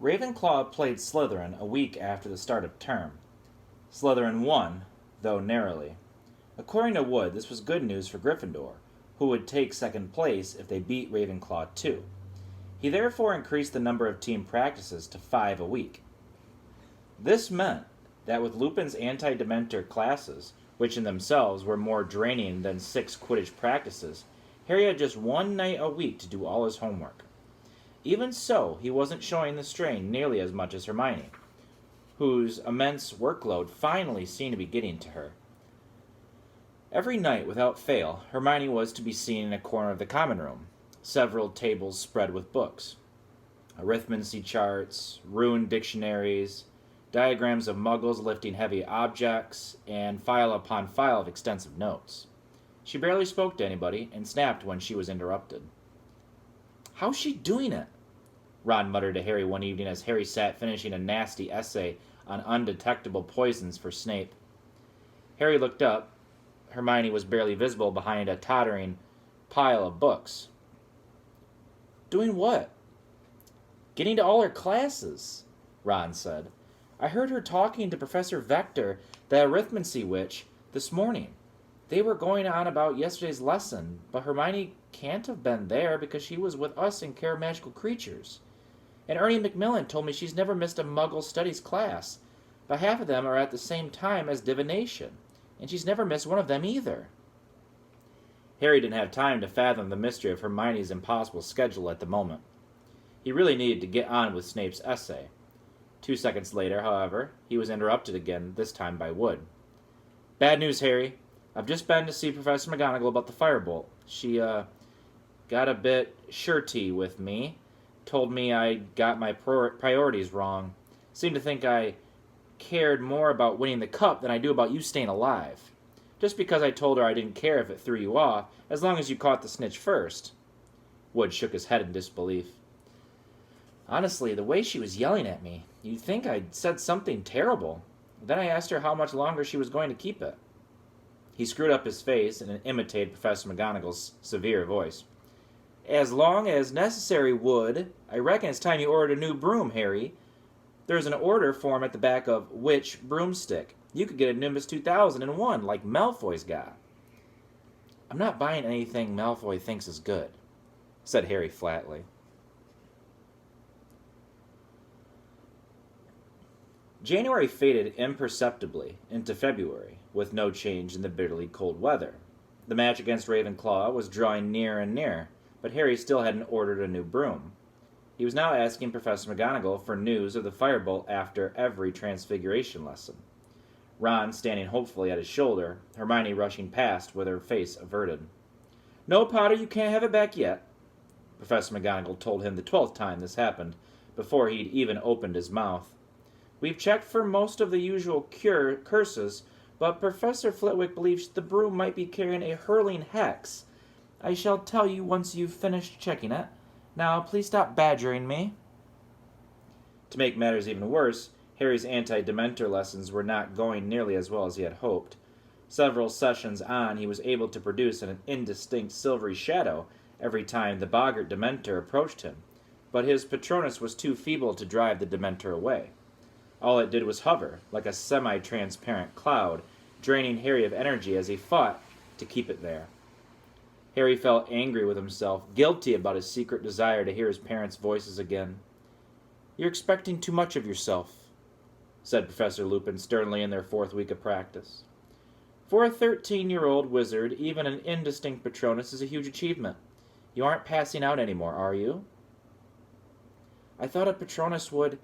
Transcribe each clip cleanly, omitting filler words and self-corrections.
Ravenclaw played Slytherin a week after the start of term. Slytherin won, though narrowly. According to Wood, this was good news for Gryffindor, who would take second place if they beat Ravenclaw too. He therefore increased the number of team practices to 5 a week. This meant that with Lupin's anti-Dementor classes, which in themselves were more draining than 6 Quidditch practices, Harry had just 1 night a week to do all his homework. Even so, he wasn't showing the strain nearly as much as Hermione, whose immense workload finally seemed to be getting to her. Every night, without fail, Hermione was to be seen in a corner of the common room, several tables spread with books. Arithmancy charts, ruined dictionaries, diagrams of muggles lifting heavy objects, and file upon file of extensive notes. She barely spoke to anybody and snapped when she was interrupted. "How's she doing it?" Ron muttered to Harry one evening as Harry sat finishing a nasty essay on undetectable poisons for Snape. Harry looked up. Hermione was barely visible behind a tottering pile of books. "Doing what?" "Getting to all her classes," Ron said. "I heard her talking to Professor Vector, the arithmancy witch, this morning. They were going on about yesterday's lesson, but Hermione can't have been there because she was with us in Care of Magical Creatures. And Ernie Macmillan told me she's never missed a Muggle Studies class, but half of them are at the same time as Divination, and she's never missed one of them either." Harry didn't have time to fathom the mystery of Hermione's impossible schedule at the moment. He really needed to get on with Snape's essay. 2 seconds later, however, he was interrupted again, this time by Wood. "Bad news, Harry. I've just been to see Professor McGonagall about the firebolt. She, got a bit shirty with me. Told me I got my priorities wrong. Seemed to think I cared more about winning the cup than I do about you staying alive. Just because I told her I didn't care if it threw you off, as long as you caught the snitch first." Wood shook his head in disbelief. "Honestly, the way she was yelling at me, you'd think I'd said something terrible. Then I asked her how much longer she was going to keep it." He screwed up his face and imitated Professor McGonagall's severe voice. "As long as necessary, Wood. I reckon it's time you ordered a new broom, Harry. There's an order form at the back of Which Broomstick. You could get a Nimbus 2001 like Malfoy's got." "I'm not buying anything Malfoy thinks is good," said Harry flatly. January faded imperceptibly into February, with no change in the bitterly cold weather. The match against Ravenclaw was drawing nearer and nearer, but Harry still hadn't ordered a new broom. He was now asking Professor McGonagall for news of the firebolt after every Transfiguration lesson. Ron standing hopefully at his shoulder, Hermione rushing past with her face averted. "No, Potter, you can't have it back yet," Professor McGonagall told him the 12th time this happened, before he'd even opened his mouth. "We've checked for most of the usual curses, but Professor Flitwick believes the broom might be carrying a hurling hex. I shall tell you once you've finished checking it. Now, please stop badgering me." To make matters even worse, Harry's anti-Dementor lessons were not going nearly as well as he had hoped. Several sessions on, he was able to produce an indistinct silvery shadow every time the boggart Dementor approached him, but his Patronus was too feeble to drive the Dementor away. All it did was hover, like a semi-transparent cloud, draining Harry of energy as he fought to keep it there. Harry felt angry with himself, guilty about his secret desire to hear his parents' voices again. "You're expecting too much of yourself," said Professor Lupin sternly in their 4th week of practice. "For a 13-year-old wizard, even an indistinct Patronus is a huge achievement. You aren't passing out anymore, are you?" "I thought a Patronus would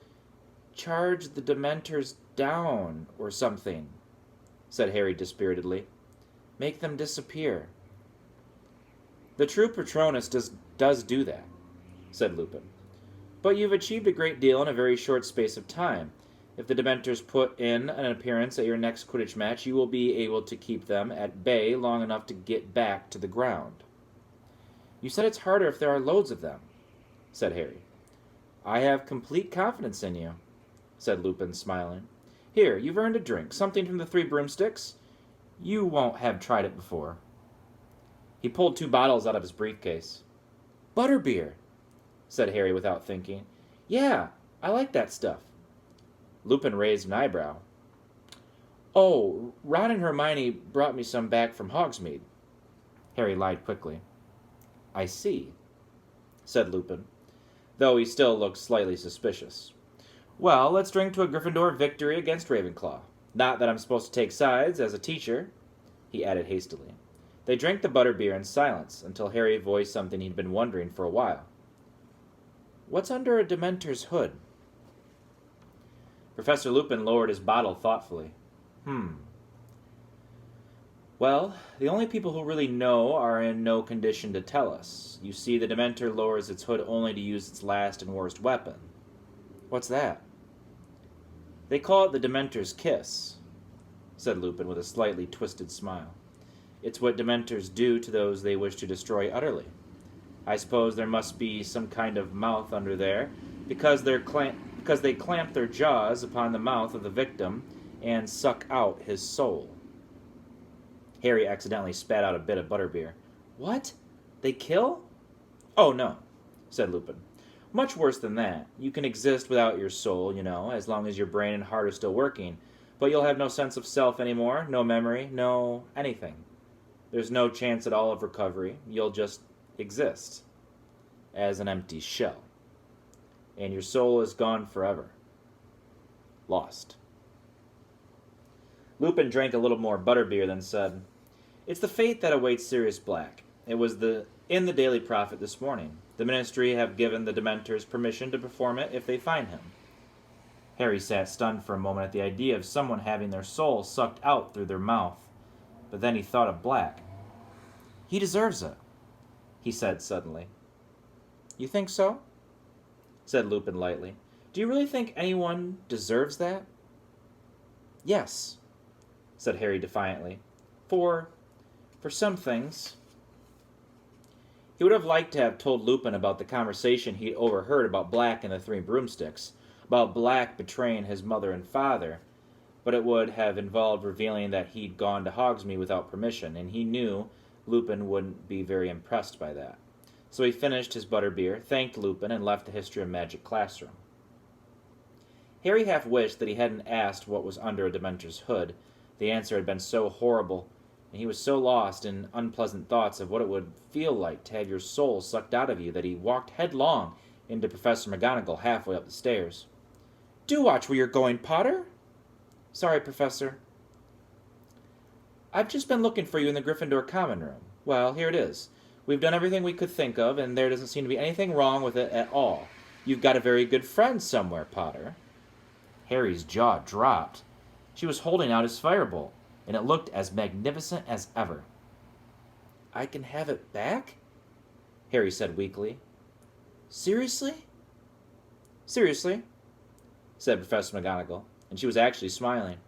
charge the Dementors down or something," said Harry dispiritedly. "Make them disappear." "The true Patronus does do that," said Lupin. "But you've achieved a great deal in a very short space of time. If the Dementors put in an appearance at your next Quidditch match, you will be able to keep them at bay long enough to get back to the ground." "You said it's harder if there are loads of them," said Harry. "I have complete confidence in you," said Lupin, smiling. "Here, you've earned a drink, something from the 3 broomsticks. You won't have tried it before." He pulled 2 bottles out of his briefcase. "Butterbeer," said Harry without thinking. "Yeah, I like that stuff. Lupin raised an eyebrow. Oh, Ron and Hermione brought me some back from Hogsmeade. Harry lied quickly. I see, said Lupin, though he still looked slightly suspicious. Well, let's drink to a Gryffindor victory against Ravenclaw. Not that I'm supposed to take sides as a teacher, he added hastily. They drank the butterbeer in silence until Harry voiced something he'd been wondering for a while. What's under a Dementor's hood? Professor Lupin lowered his bottle thoughtfully. Well, the only people who really know are in no condition to tell us. You see, the Dementor lowers its hood only to use its last and worst weapon. What's that? They call it the Dementor's kiss, said Lupin with a slightly twisted smile. It's what Dementors do to those they wish to destroy utterly. I suppose there must be some kind of mouth under there, because they clamp their jaws upon the mouth of the victim and suck out his soul. Harry accidentally spat out a bit of butterbeer. What? They kill? Oh, no, said Lupin. Much worse than that. You can exist without your soul, as long as your brain and heart are still working, but you'll have no sense of self anymore, no memory, no anything. There's no chance at all of recovery. You'll just exist as an empty shell. And your soul is gone forever. Lost. Lupin drank a little more butterbeer, then said, It's the fate that awaits Sirius Black. It was in the Daily Prophet this morning. The Ministry have given the Dementors permission to perform it if they find him. Harry sat stunned for a moment at the idea of someone having their soul sucked out through their mouth. But then he thought of Black. He deserves it, he said suddenly. You think so? Said Lupin lightly. Do you really think anyone deserves that? Yes, said Harry defiantly. For some things. He would have liked to have told Lupin about the conversation he'd overheard about Black and the Three Broomsticks, about Black betraying his mother and father, but it would have involved revealing that he'd gone to Hogsmeade without permission, and he knew Lupin wouldn't be very impressed by that. So he finished his butterbeer, thanked Lupin, and left the History of Magic classroom. Harry half wished that he hadn't asked what was under a Dementor's hood. The answer had been so horrible, and he was so lost in unpleasant thoughts of what it would feel like to have your soul sucked out of you that he walked headlong into Professor McGonagall halfway up the stairs. Do watch where you're going, Potter. Sorry, Professor. I've just been looking for you in the Gryffindor common room. Well, here it is. We've done everything we could think of, and there doesn't seem to be anything wrong with it at all. You've got a very good friend somewhere, Potter. Harry's jaw dropped. She was holding out his firebolt, and it looked as magnificent as ever. I can have it back? Harry said weakly. Seriously? Seriously, said Professor McGonagall, and she was actually smiling.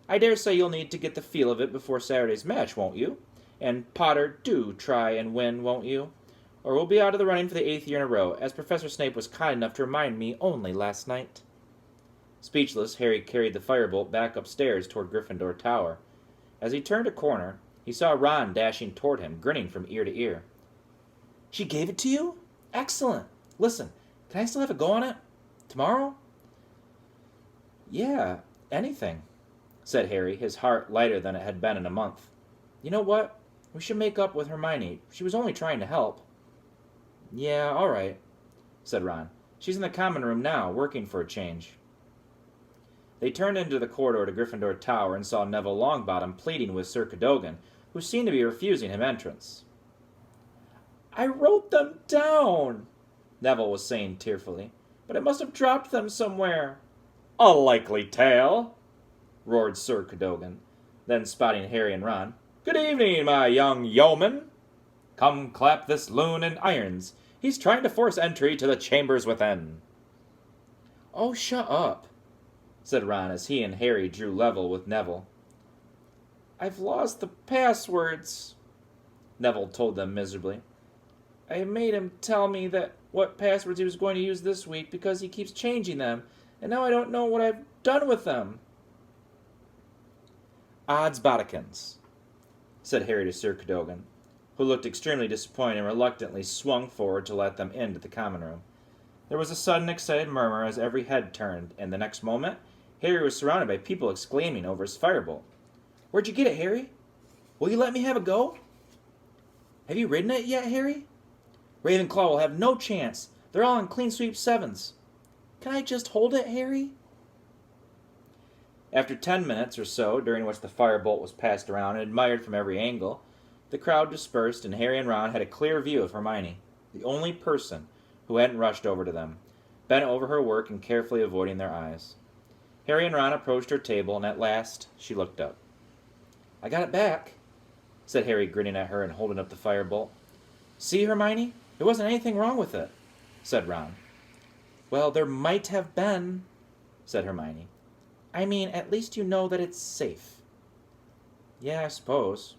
I dare say you'll need to get the feel of it before Saturday's match, won't you? And Potter, do try and win, won't you? Or we'll be out of the running for the 8th year in a row, as Professor Snape was kind enough to remind me only last night. Speechless, Harry carried the firebolt back upstairs toward Gryffindor Tower. As he turned a corner, he saw Ron dashing toward him, grinning from ear to ear. She gave it to you? Excellent. Listen, can I still have a go on it? Tomorrow? Yeah, anything, said Harry, his heart lighter than it had been in a month. You know what? We should make up with Hermione. She was only trying to help. Yeah, all right, said Ron. She's in the common room now, working for a change. They turned into the corridor to Gryffindor Tower and saw Neville Longbottom pleading with Sir Cadogan, who seemed to be refusing him entrance. I wrote them down, Neville was saying tearfully, but I must have dropped them somewhere. A likely tale, roared Sir Cadogan, then spotting Harry and Ron. Good evening, my young yeoman. Come clap this loon in irons. He's trying to force entry to the chambers within. Oh, shut up, said Ron as he and Harry drew level with Neville. I've lost the passwords, Neville told them miserably. I made him tell me that what passwords he was going to use this week because he keeps changing them, and now I don't know what I've done with them. Odds bodikins, said Harry to Sir Cadogan, who looked extremely disappointed and reluctantly swung forward to let them into the common room. There was a sudden excited murmur as every head turned, and the next moment, Harry was surrounded by people exclaiming over his firebolt. "Where'd you get it, Harry? Will you let me have a go?" "Have you ridden it yet, Harry?" "Ravenclaw will have no chance. They're all on clean sweep 7s. "Can I just hold it, Harry?" After 10 minutes or so, during which the firebolt was passed around and admired from every angle, the crowd dispersed and Harry and Ron had a clear view of Hermione, the only person who hadn't rushed over to them, bent over her work and carefully avoiding their eyes. Harry and Ron approached her table, and at last she looked up. "I got it back," said Harry, grinning at her and holding up the firebolt. "See, Hermione? There wasn't anything wrong with it," said Ron. "Well, there might have been," said Hermione. "I mean, at least you know that it's safe." "Yeah, I suppose,"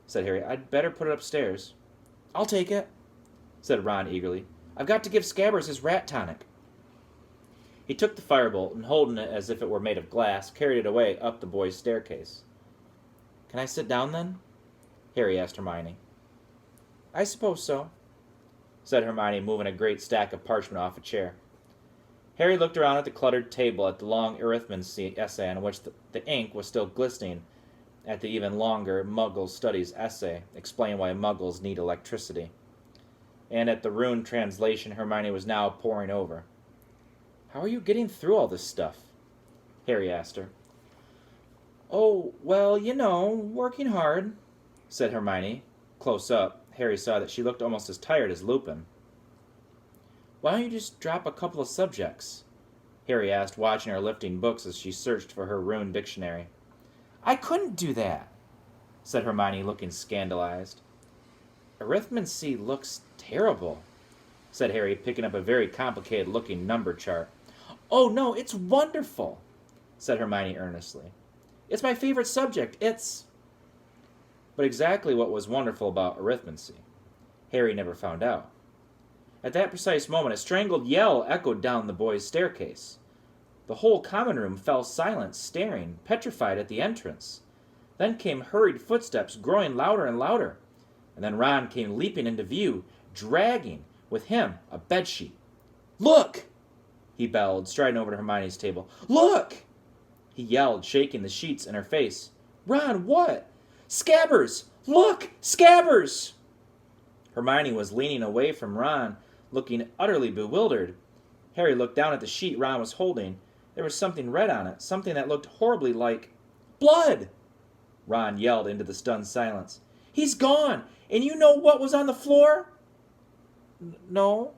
said Harry. "I'd better put it upstairs." "I'll take it," said Ron eagerly. "I've got to give Scabbers his rat tonic." He took the firebolt and, holding it as if it were made of glass, carried it away up the boys' staircase. "Can I sit down, then?" Harry asked Hermione. "I suppose so," said Hermione, moving a great stack of parchment off a chair. Harry looked around at the cluttered table, at the long arithmancy essay on which the ink was still glistening, at the even longer Muggle Studies essay, explaining why Muggles need electricity, and at the rune translation Hermione was now poring over. "How are you getting through all this stuff?" Harry asked her. "Oh, well, you know, working hard," said Hermione. Close up, Harry saw that she looked almost as tired as Lupin. "Why don't you just drop a couple of subjects?" Harry asked, watching her lifting books as she searched for her rune dictionary. "I couldn't do that," said Hermione, looking scandalized. "Arithmancy looks terrible," said Harry, picking up a very complicated-looking number chart. "Oh, no, it's wonderful," said Hermione earnestly. "It's my favorite subject. It's—" But exactly what was wonderful about arithmancy, Harry never found out. At that precise moment, a strangled yell echoed down the boys' staircase. The whole common room fell silent, staring, petrified at the entrance. Then came hurried footsteps, growing louder and louder. And then Ron came leaping into view, dragging, with him, a bedsheet. "Look!" he bellowed, striding over to Hermione's table. "Look!" he yelled, shaking the sheets in her face. "Ron, what?" "Scabbers! Look! Scabbers!" Hermione was leaning away from Ron, looking utterly bewildered. Harry looked down at the sheet Ron was holding. There was something red on it, something that looked horribly like blood! Ron yelled into the stunned silence. "He's gone! And you know what was on the floor?" "No,"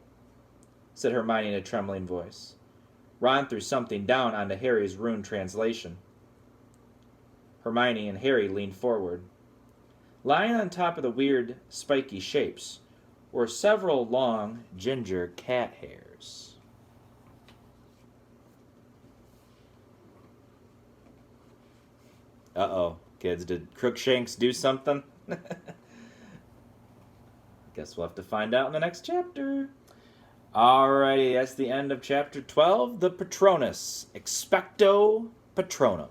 said Hermione in a trembling voice. Ron threw something down onto Harry's rune translation. Hermione and Harry leaned forward. Lying on top of the weird, spiky shapes were several long, ginger cat hairs. Uh-oh, kids, did Crookshanks do something? Guess we'll have to find out in the next chapter. Alrighty, that's the end of chapter 12, the Patronus, Expecto Patronum.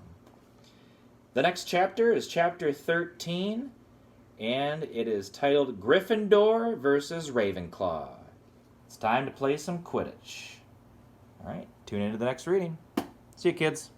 The next chapter is chapter 13, and it is titled Gryffindor versus Ravenclaw. It's time to play some Quidditch. Alright, tune into the next reading. See you, kids.